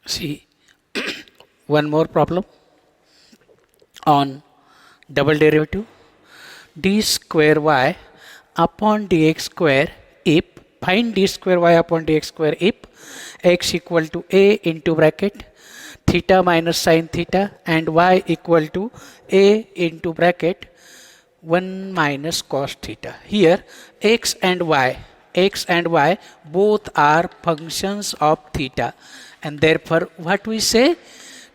See, one more problem on double derivative d square y upon dx square if find d square y upon dx square if x equal to a into bracket theta minus sin theta and y equal to a into bracket 1 minus cos theta. Here x and y both are functions of theta, and therefore what we say,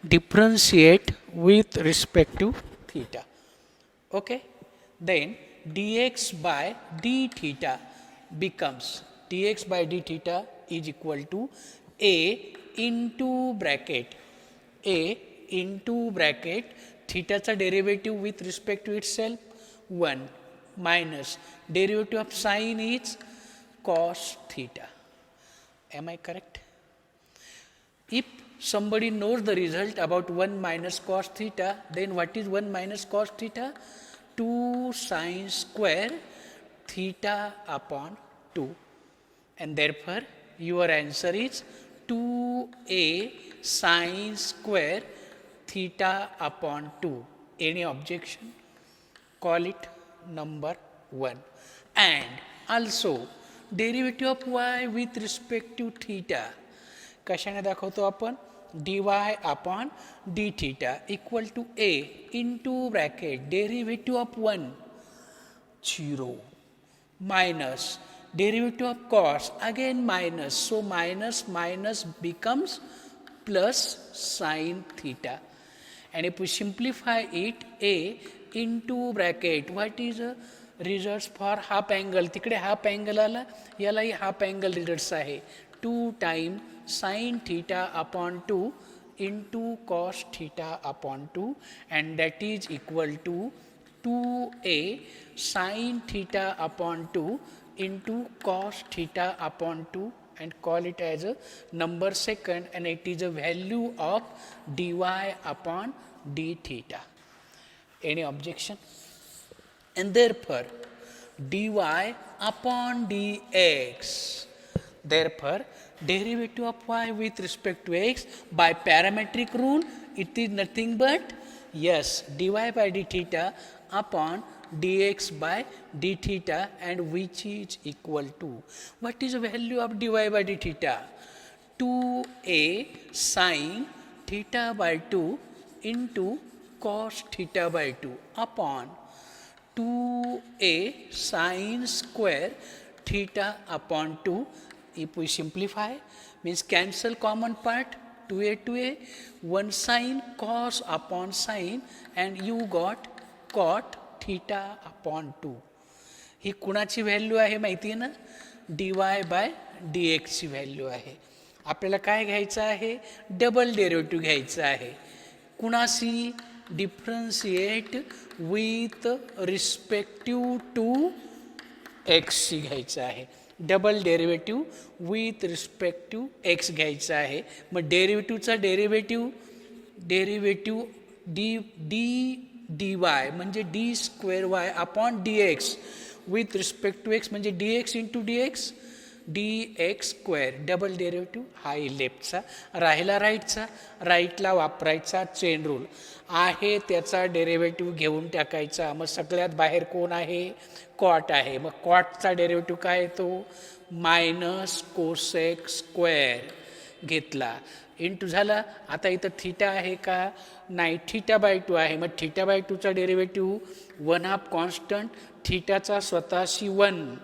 differentiate with respect to theta. Okay, then dx by d theta becomes dx by d theta is equal to a into bracket theta चा derivative with respect to itself 1 minus derivative of sine is cos theta. Am I correct? If somebody knows the result about 1 minus cos theta, then what is 1 minus cos theta? 2 sine square theta upon 2. And therefore, your answer is 2a sine square theta upon 2. Any objection? Call it number 1. And also, derivative of y with respect to theta. कशाने दाखवतो आपण? dy upon d theta equal to a into bracket derivative of 1 0 minus derivative of cos again minus, so minus minus becomes plus sin theta, and if we simplify it a into bracket what is results for half angle, तिकडे half angle आला, यालाही half angle results आहे 2 times sin theta upon 2 into cos theta upon 2, and that is equal to 2a sin theta upon 2 into cos theta upon 2, and call it as a number second, and it is a value of dy upon d theta. Any objection? And therefore dy upon dx, therefore derivative of y with respect to x by parametric rule, it is nothing but yes dy by d theta upon dx by d theta, and which is equal to, what is the value of dy by d theta? 2a sin theta by 2 into cos theta by 2 upon 2a sin square theta upon 2. If we simplify, means cancel common part, 2a 1 sin cos upon sin, and you got cot theta upon 2. ही कुणाची value आहे माहिती आहे ना? dy bye dx ची value आहे. आपल्याला काय घ्यायचं आहे? डबल डेरिव्हेटिव्ह घ्यायचं आहे. कुणाशी? Differentiate with respective to x शी घ्यायचं आहे. Double derivative with respect to x घ्यायचं आहे. मग डेरिव्हेटिव्हचा डेरिव्हेटिव्ह डी वाय म्हणजे D square Y upon D X with respect to x म्हणजे D X into D x square. Double derivative हा लेफ्टचा, राहिला राईटचा. राईटला वापरायचा चेन रूल आहे, त्याचा डेरिव्हेटिव्ह घेऊन टाकायचा. मग सगळ्यात बाहेर कोण आहे? कॉट आहे. मग कॉटचा डेरिव्हेटिव्ह काय येतो? मायनस कोसेक स्क्वेअर घेतला इंटू झाला. आता इथं थीटा आहे का? नाही, थीटा बाय 2 आहे. मग थीटा बाय 2चा डेरिव्हेटिव्ह 1/2 कॉन्स्टंट, थीटाचा स्वतःशी 1.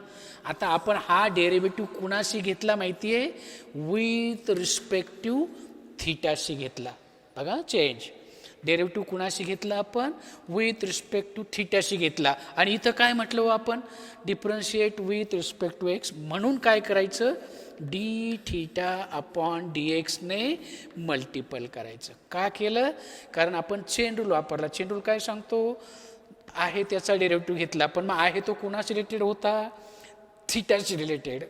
आता आपण हा डेरिव्हेटिव्ह कुणाशी घेतला माहिती आहे? विथ रिस्पेक्टिव्ह थीटाशी घेतला. बघा चेंज. डेरिव्हेटिव्ह कुणाशी घेतला आपण? विथ रिस्पेक्ट टू थीटाशी घेतला. आणि इथं काय म्हटलं आपण? Differentiate with respect to x. म्हणून काय करायचं? डी थीटा अपॉन डी एक्सने मल्टिपल करायचं. का केलं? कारण आपण चेन रूल वापरला. चेन रूल काय सांगतो? आहे त्याचा डेरिव्हेटिव्ह घेतला, पण मग आहे तो कुणाशी रिलेटेड होता? थीटाशी रिलेटेड.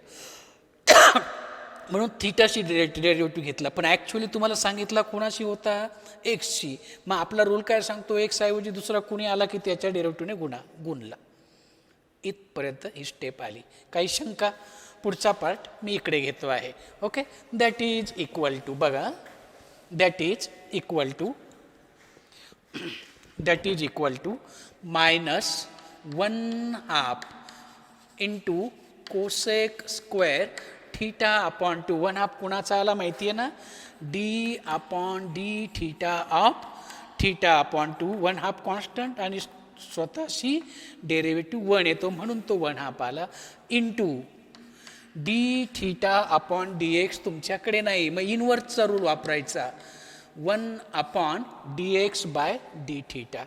म्हणून थीटाशी डेरिव्हेटिव्ह घेतला, पण ॲक्च्युअली तुम्हाला सांगितला कुणाशी होता? एक्सशी. मग आपला रूल काय सांगतो? एक्स ऐवजी दुसरा कुणी आला की त्याच्या डेरिव्हेटिव्हने गुणला. इथपर्यंत ही स्टेप आली. काही शंका? पुढचा पार्ट मी इकडे घेतो आहे. Okay, that is equal to, बघा that is equal to minus 1/2 into cosec square theta upon 2. 1/2 कुणाचा आला माहिती आहे ना, d upon d theta of theta upon 2. 1/2 constant आणि स्वतःशी डेरिव्हेटिव्ह 1 येतो म्हणून तो 1/2 आला into D theta upon D x. तुमच्याकडे नाही, मग इनवर्सचा रूल वापरायचा. 1/dx by d theta,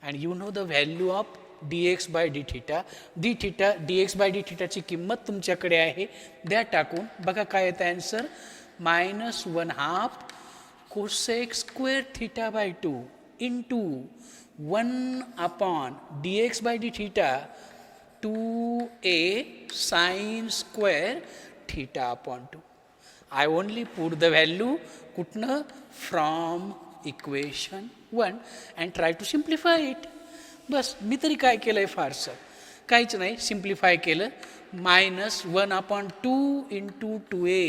and you know the value of dx by d theta. dx by d theta ची किंमत तुमच्याकडे आहे, द्या टाकून. बघा काय येतं answer, -1/2 cosec square theta by 2 into 1/dx by d theta 2a sin square theta upon 2. I only put the value कुठनं, from equation 1 and try to simplify it. बस मी तरी काय केलं आहे, फारसं काहीच नाही, सिम्प्लिफाय केलं. -1/2 into 2a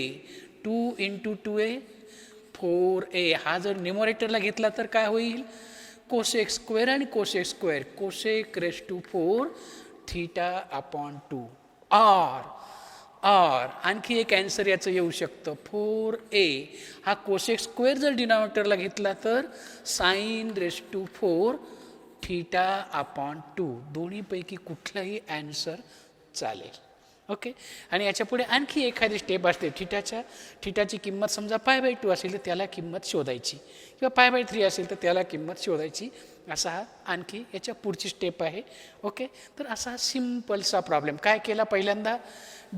2 into 2a 4a. हा जर न्युमरेटरला घेतला तर काय होईल, कोसेक स्क्वेअर आणि cosec square, cosec raise to 4 theta upon 2. और आणखी एक ॲन्सर याचं येऊ शकतं, 4a हा कोसेक स्क्वेअर जर डिनॉमिनेटरला घेतला तर sine raise to 4 theta upon 2. दोन्हीपैकी कुठलाही ॲन्सर चालेल. ओके. आणि याच्या पुढे आणखी एखादी स्टेप असते, थिटाची किंमत समजा π/2 असेल तर त्याला किंमत शोधायची, किंवा π/3 असेल तर त्याला किंमत शोधायची. असा हा आणखी याच्या पुढची स्टेप आहे. ओके. तर असा सिम्पलसा प्रॉब्लेम. काय केला, पहिल्यांदा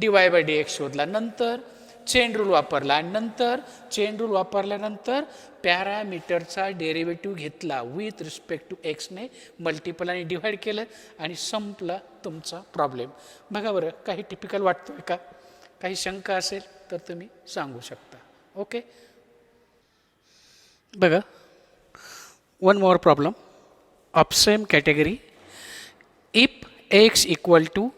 dy/dx शोधला, नंतर चेन रूल वापरला, आणि नंतर चेन रूल वापरल्यानंतर पॅरामीटरचा डेरिव्हेटिव्ह घेतला, विथ रिस्पेक्ट टू एक्सने मल्टिपल आणि डिवाईड केलं, आणि संपला तुमचा प्रॉब्लेम. बघा बरं, काही टिपिकल वाटतोय का, काही शंका असेल तर तुम्ही सांगू शकता. ओके. बघा, one more problem of same category. If x equal to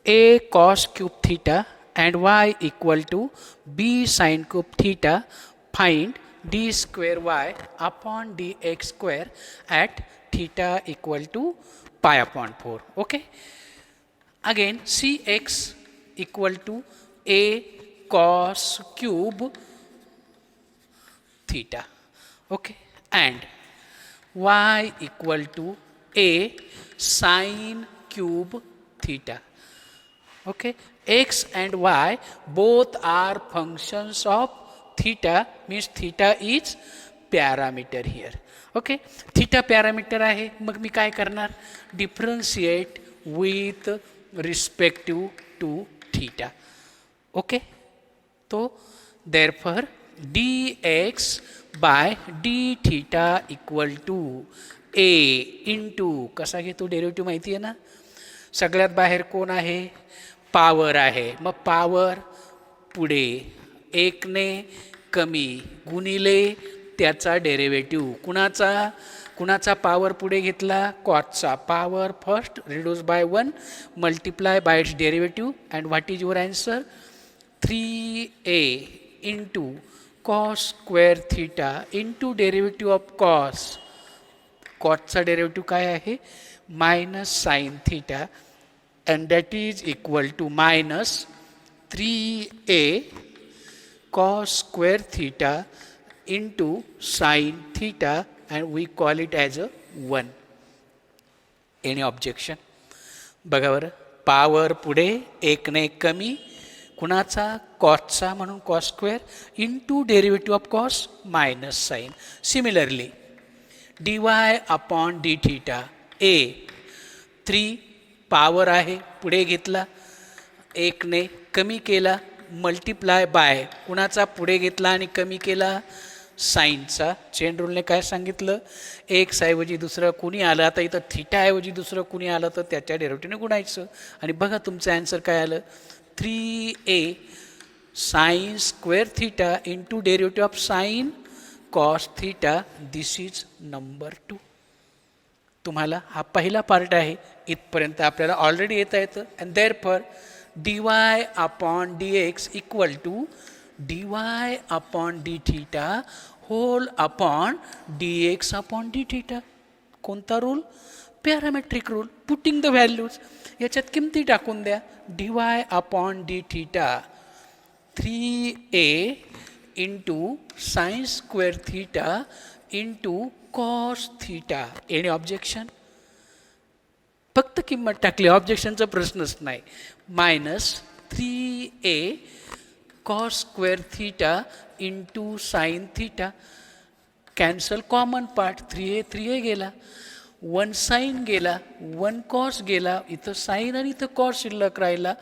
a cos cube theta and y equal to b sin cube theta, find d square y upon dx square at theta equal to π/4. Okay. Again, cx equal to a cos cube theta. Okay. And y equal to a sin cube theta. Okay. X and y both are functions of theta, means theta is parameter here. Okay. theta parameter आहे, मग मी काय करणार, differentiate with respective to theta. Okay. तो therefore dx by d theta equal to a into, कसा घेतो derivative माहिती आहे ना, सगळ्यात बाहेर कोण आहे, पॉवर आहे. मग पॉवर पुढे 1ने कमी गुणिले त्याचा डेरिव्हेटिव्ह. कुणाचा पॉवर पुढे घेतला, कॉसचा. Power first reduce by 1 multiply by its derivative, and what is your answer, 3a into cos square theta into derivative of cos. कॉसचा डेरिव्हेटिव्ह काय आहे, minus sine theta, and that is equal to minus 3a cos square theta into sin theta, and we call it as a 1. Any objection? बघा बरं, power पुढे 1ने कमी, कुणाचा, कॉसचा, म्हणून cos square into derivative of cos minus sine. Similarly dy upon d theta, a 3 power आहे पुढे घेतला, 1ने कमी केला, मल्टिप्लाय बाय कुणाचा पुढे घेतला आणि कमी केला, साईनचा. चेन रूलने काय सांगितलं, एक्स ऐवजी दुसरं कुणी आलं, आता इथं थीटाऐवजी दुसरं कुणी आलं तर त्याच्या डेरिव्हेटिव्हने गुणायचं. आणि बघा तुमचं ॲन्सर काय आलं, 3a sine square theta into derivative of sine cos theta. This is number 2. तुम्हाला हा पहिला पार्ट आहे, इथपर्यंत आपल्याला ऑलरेडी येता येतं. And therefore dy upon dx equal to dy upon D theta whole upon dx upon D theta. कोणता रूल? Parametric rule. Putting the values, याच्यात किमती टाकून द्या. dy upon D theta 3a into sine square theta into cos theta. Any objection? फक्त किंमत टाकली, ऑब्जेक्शनचा प्रश्नच नाही. Minus 3a cos square theta into sine theta. Cancel common part. 3a गेला, 1 साइन गेला, 1 कॉस गेला, इथं साइन आणि इथं कॉस शिल्लक राहिला.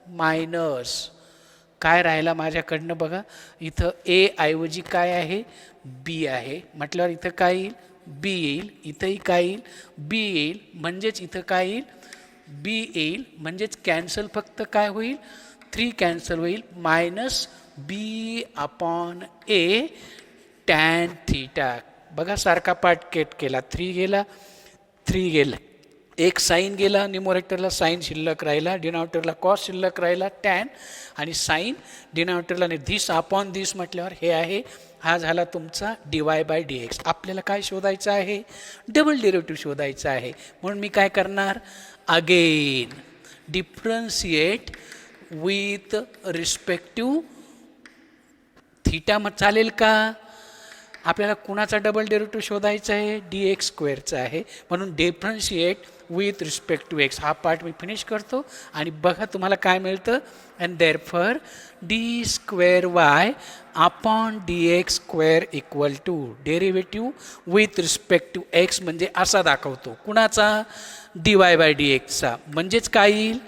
मायनस काय राहिला माझ्याकडनं बघा, इथं a ऐवजी काय आहे? b आहे. म्हटल्यावर इथं काय येईल? b येईल. इथंही काय येईल? b येईल. म्हणजेच इथं काय येईल? b येईल. म्हणजेच कॅन्सल फक्त काय होईल? 3 कॅन्सल होईल. Minus b upon a tan theta. बघा सारखा पार्ट केट केला. 3 गेला, 3 गेला, एक साइन गेला, न्यूमरेटरला साइन शिल्लक राहिला, डिनॉमिनेटरला कॉस शिल्लक राहिला, टॅन आणि साइन डिनॉमिनेटरला धिस अपॉन धिस म्हटल्यावर हे आहे. हा झाला तुमचा dy बाय dx. आपल्याला काय शोधायचं आहे? डबल डेरिव्हेटिव्ह शोधायचं आहे. म्हणून मी काय करणार? Again differentiate with respective theta. मग चालेल का? आपल्याला कुणाचा डबल डेरिव्हेटिव्ह शोधायचा आहे? dx स्क्वेअरचा आहे. म्हणून differentiate with respect to x. हा पार्ट मी फिनिश करतो आणि बघा तुम्हाला काय मिळतं. And therefore D square Y upon dx square equal to derivative with respect to x म्हणजे असा दाखवतो. कुणाचा? dy बाय dxचा. म्हणजेच काय येईल?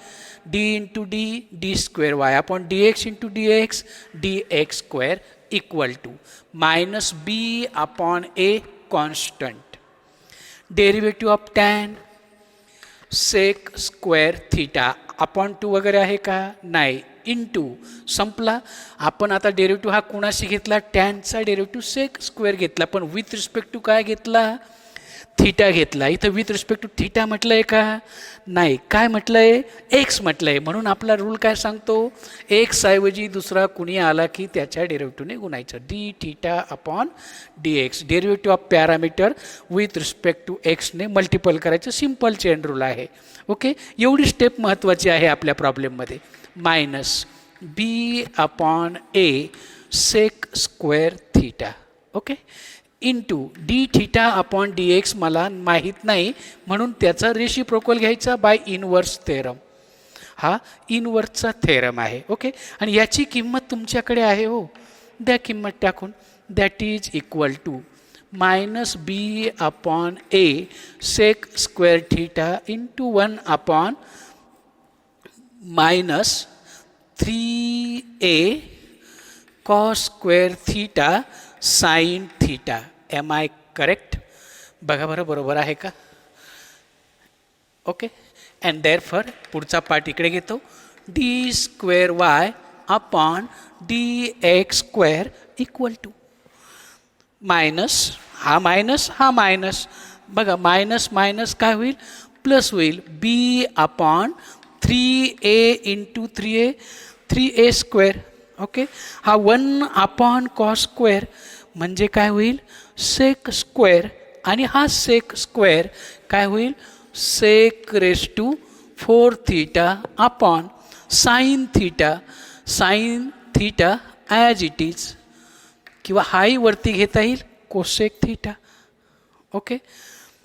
d into D square Y upon dx into dx square equal to minus b upon a constant. Derivative of tan sec square theta upon 2 वगैरे आहे का? नाही. इंटू संपला. आपण आता डेरिव्हेटिव्ह हा कुणाशी घेतला? टॅनचा डेरिव्हेटिव्ह सेक स्क्वेअर घेतला, पण विथ रिस्पेक्ट टू काय घेतला? थिटा घेतला. इथं विथ रिस्पेक्ट टू थिटा म्हटलंय का? नाही. काय म्हटलंय? एक्स म्हटलंय. म्हणून आपला रूल काय सांगतो? एक्स ऐवजी दुसरा कुणी आला की त्याच्या डेरिव्हेटिव्हने गुणायचं. D theta upon D X. Derivative of parameter with respect to एक्सने मल्टिपल करायचं. सिम्पल चेन रूल आहे. ओके, एवढी स्टेप महत्त्वाची आहे आपल्या प्रॉब्लेममध्ये. Minus B upon A sec square theta. Okay, into D theta upon D X मला माहीत नाही, म्हणून त्याचा रेसिप्रोकल घ्यायचा बाय इनवर्स थेरम. हा इनवर्सचा थेरम आहे. ओके, आणि याची किंमत तुमच्याकडे आहे हो, द्या किंमत टाकून. That is equal to minus B upon A sec square theta into 1 upon minus 3a cos square theta sine theta. Am I correct? बघा बरं, बरोबर आहे का? ओके, अँड देअरफॉर पुढचा पार्ट इकडे घेतो. D square Y upon D x square equal to minus हा minus हा मायनस. बघा मायनस मायनस काय होईल? प्लस होईल. B upon 3a into 3a square. Okay, हा 1 अपॉन कॉस स्क्वेअर म्हणजे काय होईल? Sec square. आणि हा सेक स्क्वेअर काय होईल? Sec raise to 4 theta upon sine theta. Sine theta as it is, किंवा हाही वरती घेता येईल कोसेक थिटा. ओके,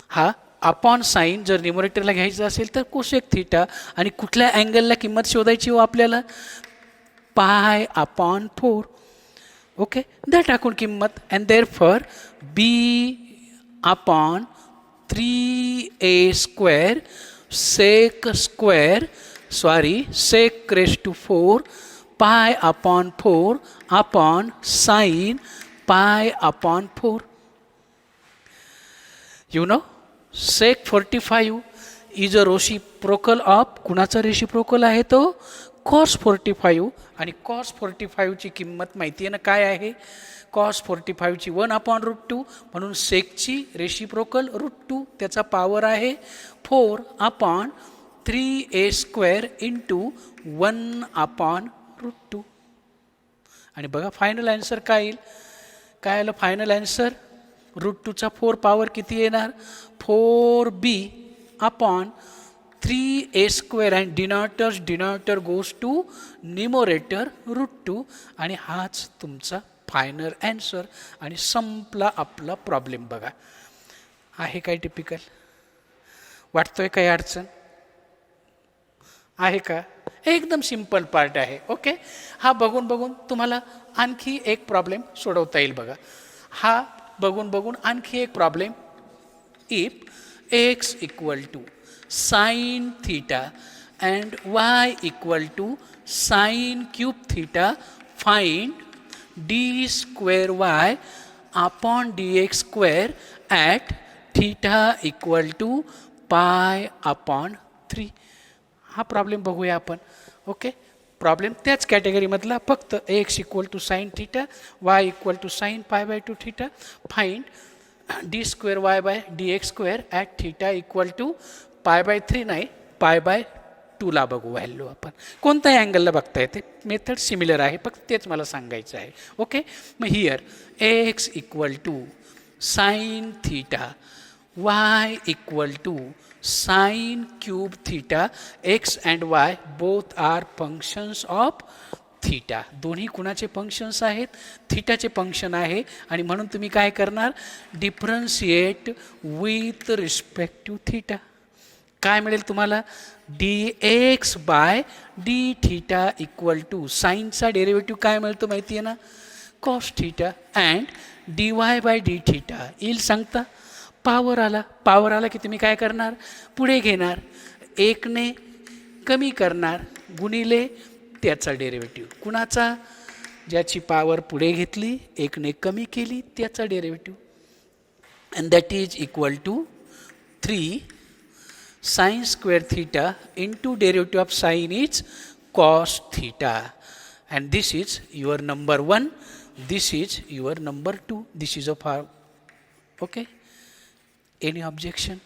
हा अपॉन साइन जर न्यूमरेटरला घ्यायचं असेल तर कोसेक थिटा. आणि कुठल्या अँगलला किंमत शोधायची हो आपल्याला? पाय अपॉन 4. ओके, द्या टाकून किंमत. And therefore B upon 3a square sec square sec raise to 4 pi upon 4 upon sine pi upon 4. You know sec 45 is a reciprocal of, कुणाचा रेसिप्रोकल आहे तो? कॉस 45. आणि कॉस 45ची किंमत माहिती आहे ना काय आहे? कॉस 45ची 1 अपॉन √2, म्हणून सेकची रेसिप्रोकल √2, त्याचा पॉवर आहे 4 upon 3a square into 1 upon √2. आणि बघा फायनल आन्सर काय येईल. काय आलं फायनल आन्सर. √2चा 4 पॉवर किती येणार 4b upon 3a² and denominator goes to numerator √2 आणि हाच तुमचा फायनल आन्सर आणि संपला आपला प्रॉब्लेम. बघा आहे काय टिपिकल. वाटतोय काही अडचण आहे का. एकदम सिंपल पार्ट आहे. ओके हा बघून बघून तुम्हाला आणखी एक प्रॉब्लेम सोडवता येईल. बघा हा बघून बघून आणखी एक problem. If x equal to sine theta and y equal to sine cube theta find d² upon dx² at theta equal to π/3. हा प्रॉब्लेम बघूया आपण. ओके प्रॉब्लेम त्याच कॅटेगरीमधला फक्त x equal to sine theta y equal to sine π/2 theta find d²y/dx² at theta equal to π/3 नाही π/2 ला बघू value आपण. कोणत्याही अँगलला बघता येते. मेथड सिमिलर आहे फक्त तेच मला सांगायचं आहे. ओके मग here x equal to sine theta y equal to sine cube theta x and y both are functions of theta. दोन्ही कुणाचे फंक्शन्स आहेत थीटाचे फंक्शन आहे आणि म्हणून तुम्ही काय करणार differentiate with respect to theta. काय मिळेल तुम्हाला dx/d θ इक्वल टू साईनचा डेरिव्हेटिव्ह काय मिळतो माहिती आहे ना कॉस थीटा अँड dy/d θ येईल सांगता. पावर आला की तुम्ही काय करणार पुढे घेणार 1ने कमी करणार गुणिले त्याचा डेरिव्हेटिव्ह. कुणाचा ज्याची पावर पुढे घेतली 1ने कमी केली त्याचा derivative and that is equal to 3 sin² θ into derivative of sin is cos θ and this is your number 1, this is your number 2, this is of our okay. Any objection?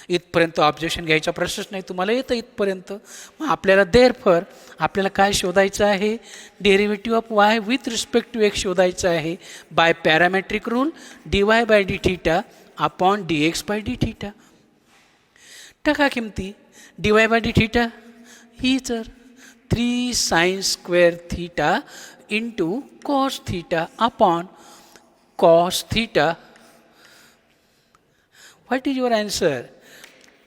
इथपर्यंत objection घ्यायचा प्रश्नच नाही. तुम्हाला येतं इथपर्यंत. मग आपल्याला देअरफॉर आपल्याला काय शोधायचं आहे derivative of y with respect to x शोधायचं आहे bye parametric rule dy/d θ upon dx/d θ. टाका किमती dy/d θ ही तर 3 sin² θ into cos θ upon cos θ. What is your answer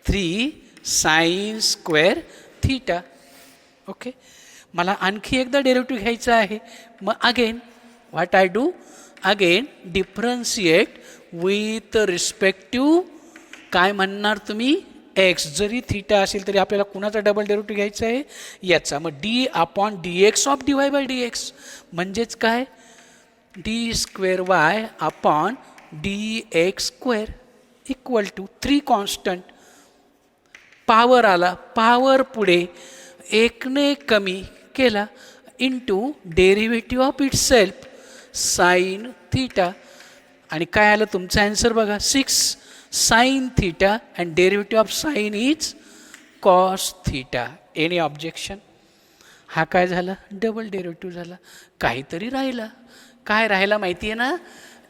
3 sin² θ. Okay मला आणखी एकदा डेरिव्हेटिव्ह घ्यायचं आहे. मग again what I do again differentiate with respect to काय म्हणणार तुम्ही x. जरी थीटा असेल तरी आपल्याला कुणाचा डबल डेरिव्हेटिव्ह घ्यायचा आहे याचा. मग d/dx ऑफ dy/dx म्हणजेच काय d²y upon dx² equal to 3 constant. Power आला पावर पुढे 1ने कमी केला into derivative of itself sine theta आणि काय आलं तुमचा आन्सर बघा 6 sin θ and derivative of sin is cos θ. Any objection? हा काय झाला डबल डेरिव्हेटिव्ह झाला. काहीतरी राहिला. काय राहिला माहिती आहे ना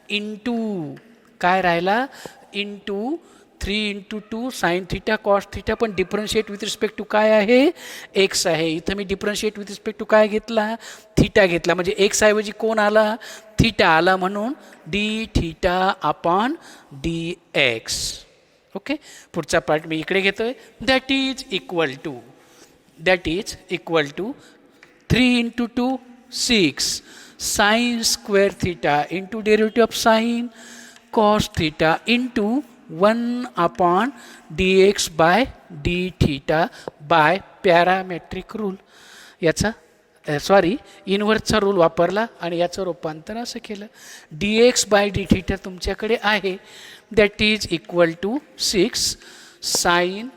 इंटू काय राहिला इंटू 3 × 2 sin θ cos θ. पण डिफरन्शिएट विथ रिस्पेक्ट टू काय आहे x आहे. इथं मी डिफरन्शिएट विथ रिस्पेक्ट टू काय घेतला थीटा घेतला म्हणजे x ऐवजी कोण आला थीटा आला म्हणून d θ अपॉन dx. ओके पुढचा पार्ट मी इकडे घेतोय that is equal to 3 × 2 6 sin² θ into derivative of sine cos θ into 1 upon dx/d θ by parametric rule. याचा सॉरी इनव्हर्सचा रूल वापरला आणि याचं रूपांतर असं केलं dx/d θ तुमच्याकडे आहे that is equal to 6 sine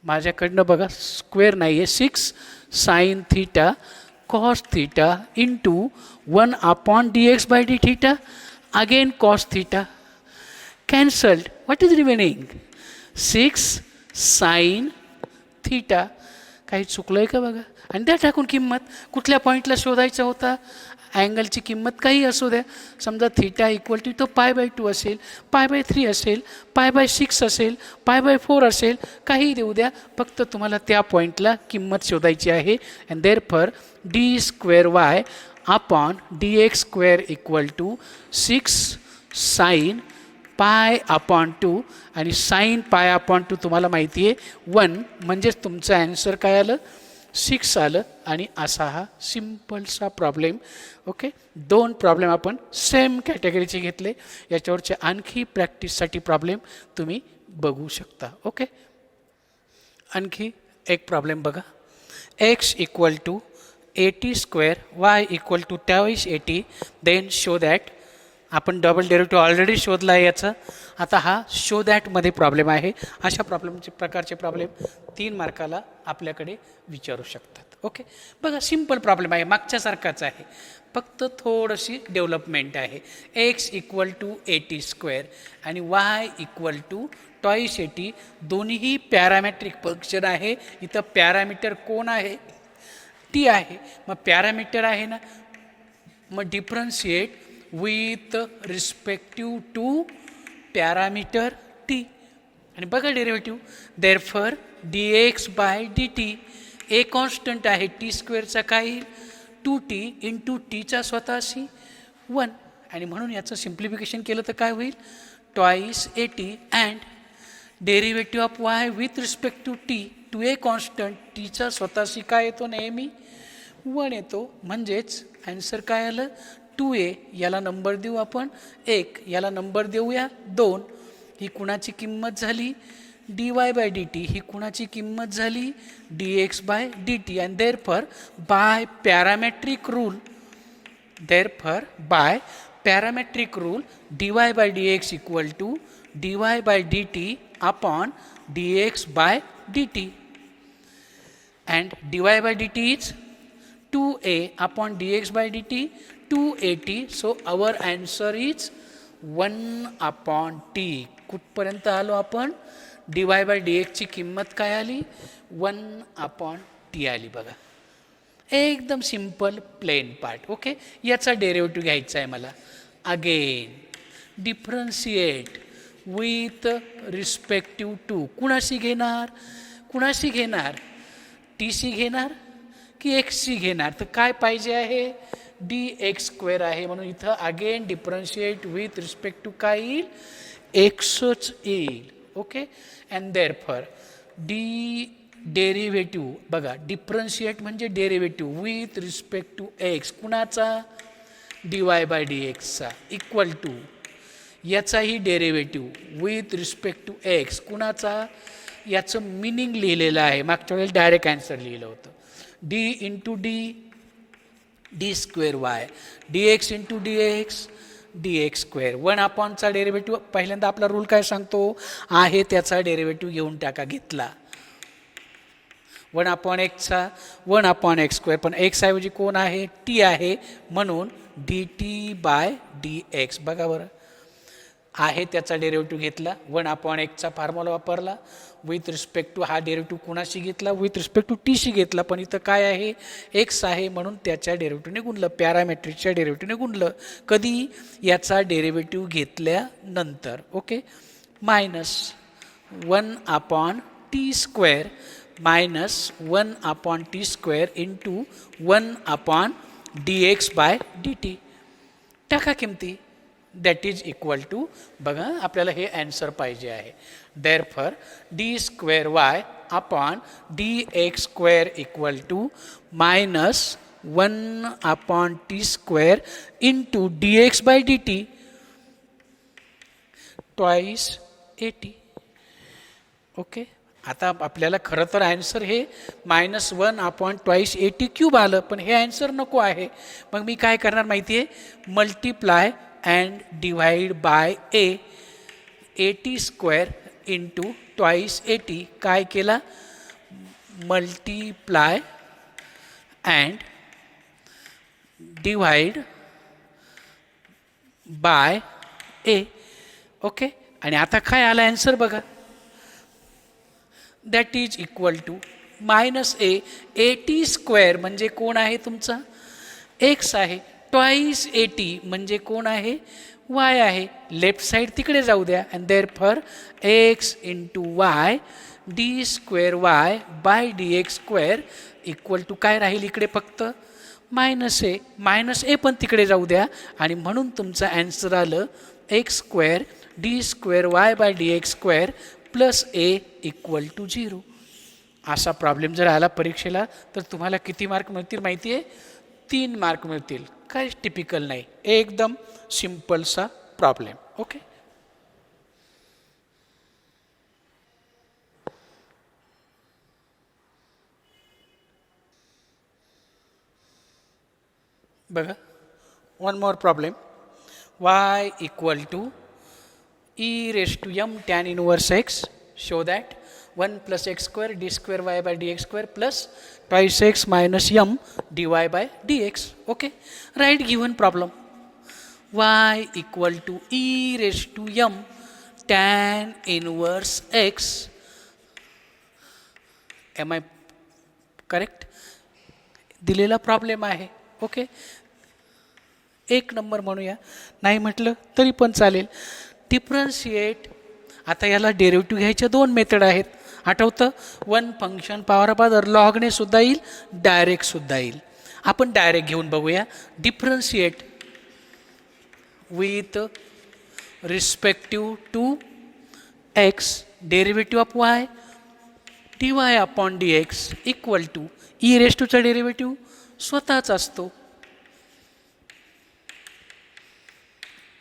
माझ्याकडनं बघा स्क्वेअर नाही आहे 6 sin θ cos θ into 1 upon dx/d θ again cos θ cancelled. What is remaining 6 sin θ. काही चुकलं आहे का बघा. आणि द्या टाकून किंमत. कुठल्या पॉईंटला शोधायचा होता अँगलची किंमत, काही असू द्या. समजा थीटा इक्वल टू तो π/2 असेल, π/3 असेल, π/6 असेल, π/4 असेल, काही देऊ द्या. फक्त तुम्हाला त्या पॉईंटला किंमत शोधायची आहे. And therefore d² y/dx² equal to 6 sin π/2 आणि sin π/2 तुम्हाला माहिती आहे 1, म्हणजेच तुमचं ॲन्सर काय आलं 6 आलं. आणि असा हा सिम्पलसा प्रॉब्लेम. ओके, 2 प्रॉब्लेम आपण सेम कॅटेगरीचे घेतले. याच्यावरचे आणखी प्रॅक्टिससाठी प्रॉब्लेम तुम्ही बघू शकता. ओके, आणखी एक प्रॉब्लेम बघा. x equal to 80² y equal to 80 then show that. आपण डबल डेरिव्हेटिव्ह ऑलरेडी शोधला आहे याचा. आता हा शो दॅटमध्ये प्रॉब्लेम आहे. अशा प्रकारचे प्रॉब्लेम 3 मार्काला आपल्याकडे विचारू शकतात. ओके, बघा सिम्पल प्रॉब्लेम आहे, मागच्यासारखाच आहे, फक्त थोडीशी डेव्हलपमेंट आहे. x इक्वल टू 80² आणि y इक्वल टू 80, दोन्हीही पॅरामेट्रिक फंक्शन आहे. इथं पॅरामीटर कोण आहे, टी आहे. मग पॅरामीटर आहे ना, मग differentiate with respective to parameter t. आणि बघा डेरिव्हेटिव्ह. देअरफॉर dx/dt ए कॉन्स्टंट आहे, t² काय येईल 2t इंटू टीचा स्वतःशी 1. आणि म्हणून याचं सिम्प्लिफिकेशन केलं तर काय होईल 280 and derivative of y with respect to t, two a constant, टीचा स्वतःशी काय येतो नेहमी 1 येतो. म्हणजेच ॲन्सर काय आलं 2a. याला नंबर देऊ आपण 1, याला नंबर देऊया 2. ही कुणाची किंमत झाली dy/dt, ही कुणाची किंमत झाली dx/dt. And therefore by parametric rule dy/dx equal to dy/dt upon dx/dt. And dy/dt is 2a upon dx/dt 280. So our answer is 1/t. कुठपर्यंत आलो आपण, dy/dx ची किंमत काय आली 1/t आली. बघा एकदम सिंपल प्लेन पार्ट. ओके, याचा डेरिव्हेटिव्ह घ्यायचा आहे मला. Again differentiate with respective to. कुणाशी घेणार टीशी घेणार की एक्सची घेणार. तर काय पाहिजे आहे dx² आहे, म्हणून इथं again differentiate with respect to काय येईल एक्सच येईल. ओके, अँड देअरफॉर डेरिव्हेटिव्ह बघा, डिफरन्शिएट म्हणजे derivative with respect to x, कुणाचा dy/dxचा इक्वल टू याचाही derivative with respect to x, कुणाचा, याचं मिनिंग लिहिलेलं आहे. मागच्या वेळेस डायरेक्ट आन्सर लिहिलं होतं d into d²y dx into dx². 1/चा डेरिव्हेटिव्ह पहिल्यांदा आपला रूल काय सांगतो आहे त्याचा डेरिव्हेटिव्ह घेऊन टाका. घेतला 1/x, 1/x², पण x ऐवजी कोण आहे t आहे, म्हणून dt/dx. बघा बरं, आहे त्याचा डेरिव्हेटिव्ह घेतला, 1/xचा फॉर्म्युला वापरला. विथ रिस्पेक्ट टू हा डेरिव्हेटिव्ह कुणाशी घेतला, विथ रिस्पेक्ट टू टीशी घेतला. पण इथं काय आहे एक्स आहे, म्हणून त्याच्या डेरिव्हेटिव्हने गुणलं, पॅरामेट्रिकच्या डेरिव्हेटिव्हने गुणलं. कधी, याचा डेरिव्हेटिव्ह घेतल्यानंतर. Okay, -1/t² minus 1/t² into 1/dx/dt. टाका किमती. दॅट इज इक्वल टू, बघा आपल्याला हे ॲन्सर पाहिजे आहे. Therefore d² upon dx² equal to -1/t² into dx/dt 280. Okay, आता आपल्याला खरं तर ॲन्सर हे -1/280³ आलं, पण हे ॲन्सर नको आहे. मग मी काय करणार माहिती आहे, multiply and divide by 80² into 280. काय केला, multiply and divide by a. Okay, आणि आता काय आला ॲन्सर बघा, that is equal to -a, म्हणजे कोण आहे तुमचा x आहे, ट्वाईस 80 म्हणजे कोण आहे y आहे. लेफ्ट साईड तिकडे जाऊ द्या and therefore x into y d square y by d x square equal to काय राहील इकडे फक्त -a पण तिकडे जाऊ द्या आणि म्हणून तुमचं ॲन्सर आलं x square d square y by d x square plus a equal to 0. असा प्रॉब्लेम जर आला परीक्षेला तर तुम्हाला किती मार्क मिळतील माहिती आहे? 3 मार्क मिळतील. काहीच टिपिकल नाही, एकदम सिम्पलसा प्रॉब्लेम. ओके, बघा one more problem. y equal to e raised to m tan inverse x. Show that 1 plus x square d square y by dx square plus twice x minus m dy by dx. Okay, write given problem. Y equal to e raised to m tan inverse x. Am I correct? दिलेला problem आहे. Okay, 1 number म्हणूया, नाही म्हटलं तरी पण चालेल. Differentiate. आता याला डेरिव्हेटिव्ह घ्यायच्या 2 मेथड आहेत. आठवतं, 1 फंक्शन पॉवर ऑफ अदर लॉगने सुद्धा येईल, डायरेक्ट सुद्धा येईल. आपण डायरेक्ट घेऊन बघूया. Differentiate with respective to x derivative of y d y upon D x equal to e raise टूचा डेरिव्हेटिव्ह स्वतःच असतो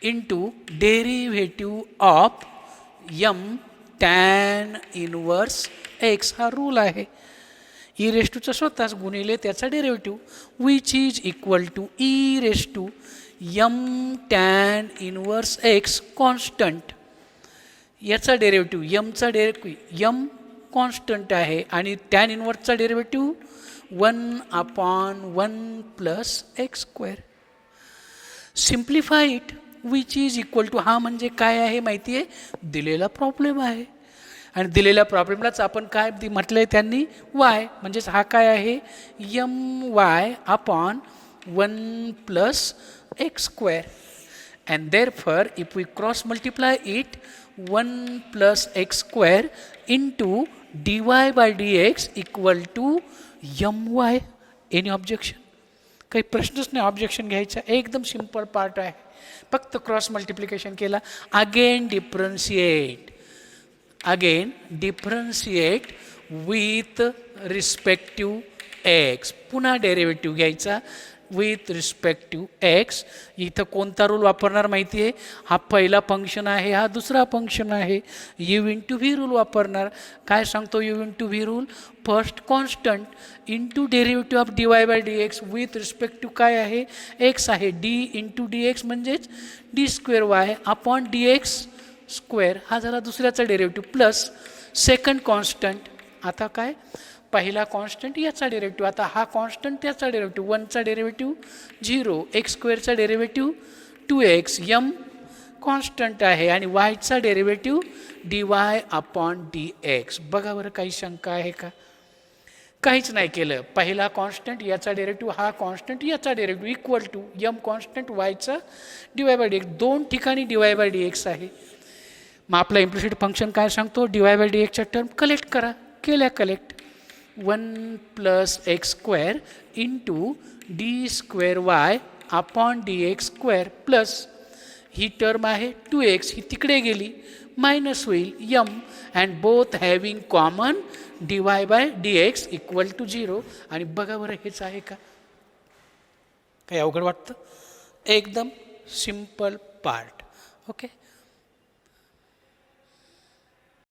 into derivative of m tan inverse x. हा रूल आहे. ई रेस टूचा स्वतःच गुणिले त्याचा derivative which is equal to e raise to m tan inverse x constant. याचा डेरिव्हेटिव्ह यमचा यम कॉन्स्टंट आहे आणि टॅन इनवर्सचा derivative 1/1 plus x square. Simplify it which is equal to, हा म्हणजे काय आहे माहिती आहे? दिलेला प्रॉब्लेम आहे आणि दिलेल्या प्रॉब्लेमलाच आपण काय म्हटलं आहे त्यांनी? वाय. म्हणजेच हा काय आहे? M y upon 1 plus x square. And therefore if we cross multiply it 1 plus x square into d y by d x equal to m y. Any objection? काही प्रश्नच नाही ऑब्जेक्शन घ्यायचा. एकदम सिम्पल पार्ट आहे. फक्त cross multiplication केला. Again differentiate with respective x. पुन्हा derivative घ्यायचा विथ रिस्पेक्टिव्ह एक्स. इथं कोणता रूल वापरणार माहिती आहे? हा पहिला फंक्शन आहे, हा दुसरा फंक्शन आहे. यू इंटू व्ही रूल वापरणार. काय सांगतो you into V rule? First constant into derivative of D y by d X with respective काय आहे? एक्स आहे. डी इंटू डी एक्स म्हणजेच D square Y upon D x square. हा झाला दुसऱ्याचा डेरिव्हेटिव्ह प्लस सेकंड कॉन्स्टंट. आता काय? पहिला कॉन्स्टंट याचा डेरिव्हेटिव्ह. आता हा कॉन्स्टंट त्याचा डेरिव्हेटिव्ह. 1चा डेरिव्हेटिव्ह 0, एक्स स्क्वेअरचा डेरिव्हेटिव्ह 2x, यम कॉन्स्टंट आहे आणि वायचा derivative D y upon D x. बघा बरं, काही शंका आहे का? काहीच नाही केलं. पहिला कॉन्स्टंट याचा डेरिव्हेटिव्ह, हा कॉन्स्टंट याचा derivative equal to m constant वायचा d y by d x. 2 ठिकाणी d y by d x आहे. मग आपला इम्प्लिसिट फंक्शन काय सांगतो? डी वाय बाय डी एक्सच्या टर्म कलेक्ट करा. केल्या collect. 1 plus x square into D square Y upon D x square plus ही टर्म आहे 2x, ही तिकडे गेली मायनस होईल m and both having common d y by d x equal to 0. आणि बघा बरं, हेच आहे का? काही अवघड वाटतं? एकदम सिम्पल पार्ट. ओके.